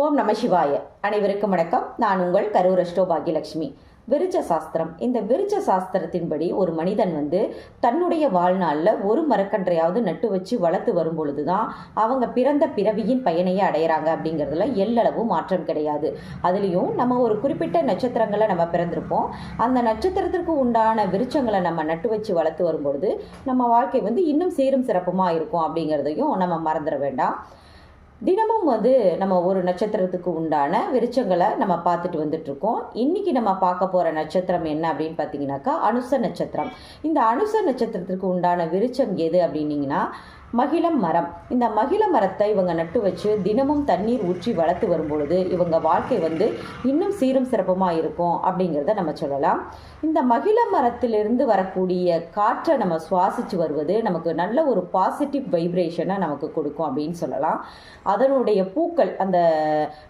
ஓம் நம சிவாய. அனைவருக்கும் வணக்கம். நான் உங்கள் கரூர் அஷ்டோ பாக்யலட்சுமி. விருச்ச சாஸ்திரம். இந்த விருச்ச சாஸ்திரத்தின்படி ஒரு மனிதன் தன்னுடைய வாழ்நாளில் ஒரு மரக்கன்றையாவது நட்டு வச்சு வளர்த்து வரும் பொழுது தான் அவங்க பிறந்த பிறவியின் பயனையை அடையிறாங்க அப்படிங்கிறதுல எல்லளவு மாற்றம் கிடையாது. அதுலேயும் நம்ம ஒரு குறிப்பிட்ட நட்சத்திரங்களை நம்ம பிறந்திருப்போம். அந்த நட்சத்திரத்திற்கு உண்டான விருச்சங்களை நம்ம நட்டு வச்சு வளர்த்து வரும்பொழுது நம்ம வாழ்க்கை இன்னும் சீரும் சிறப்புமாக இருக்கும் அப்படிங்கிறதையும் நம்ம மறந்துட வேண்டாம். தினமும் நம்ம ஒரு நட்சத்திரத்துக்கு உண்டான விருச்சங்களை நம்ம பார்த்துட்டு வந்துட்ருக்கோம். இன்றைக்கி நம்ம பார்க்க போகிற நட்சத்திரம் என்ன அப்படின்னு பார்த்தீங்கன்னாக்கா அனுச நட்சத்திரம். இந்த அனுச நட்சத்திரத்திற்கு உண்டான விருச்சம் எது அப்படின்னீங்கன்னா மகிழம் மரம். இந்த மகிழ மரத்தை இவங்க நட்டு வச்சு தினமும் தண்ணீர் ஊற்றி வளர்த்து வரும்பொழுது இவங்க வாழ்க்கை இன்னும் சீரும் சிறப்புமாக இருக்கும் அப்படிங்கிறத நம்ம சொல்லலாம். இந்த மகிழ மரத்திலிருந்து வரக்கூடிய காற்றை நம்ம சுவாசித்து வருவது நமக்கு நல்ல ஒரு பாசிட்டிவ் வைப்ரேஷனை நமக்கு கொடுக்கும் அப்படின்னு சொல்லலாம். அதனுடைய பூக்கள், அந்த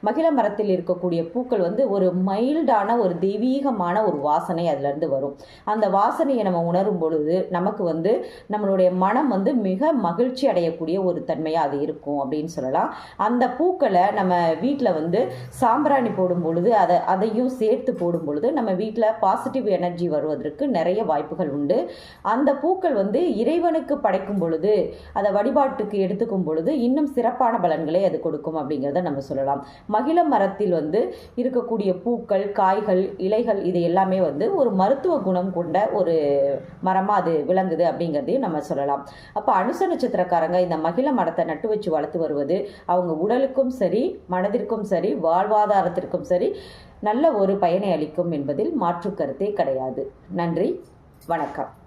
மகிழ மரத்தில் இருக்கக்கூடிய பூக்கள் ஒரு மைல்டான ஒரு தெய்வீகமான ஒரு வாசனை அதிலிருந்து வரும். அந்த வாசனையை நம்ம உணரும் பொழுது நமக்கு நம்மளுடைய மனம் மிக மகிழ்ச்சி அடையக்கூடிய ஒரு தன்மையாக அது இருக்கும் அப்படின்னு சொல்லலாம். அந்த பூக்களை நம்ம வீட்டில் சாம்பிராணி போடும் பொழுது அதையும் சேர்த்து போடும் பொழுது நம்ம வீட்டில் பாசிட்டிவ் எனர்ஜி வருவதற்கு நிறைய வாய்ப்புகள் உண்டு. அந்த பூக்கள் இறைவனுக்கு படைக்கும் பொழுது, அதை வழிபாட்டுக்கு எடுத்துக்கும் பொழுது இன்னும் சிறப்பான பலன்களை அது கொடுக்கும் அப்படிங்கிறத நம்ம சொல்லலாம். மகிழ மரத்தில் இருக்கக்கூடிய பூக்கள், காய்கள், இலைகள் இது எல்லாமே ஒரு மருத்துவ குணம் கொண்ட ஒரு மரமாக அது விளங்குது அப்படிங்கிறதையும் நம்ம சொல்லலாம். அப்போ அனுச நட்சத்திரக்காரங்க இந்த மகிழ மரத்தை நட்டு வச்சு வளர்த்து வருவது அவங்க உடலுக்கும் சரி, மனதிற்கும் சரி, வாழ்வாதாரத்திற்கும் சரி நல்ல ஒரு பயனை அளிக்கும் என்பதில் மாற்று கருத்தே கிடையாது. நன்றி, வணக்கம்.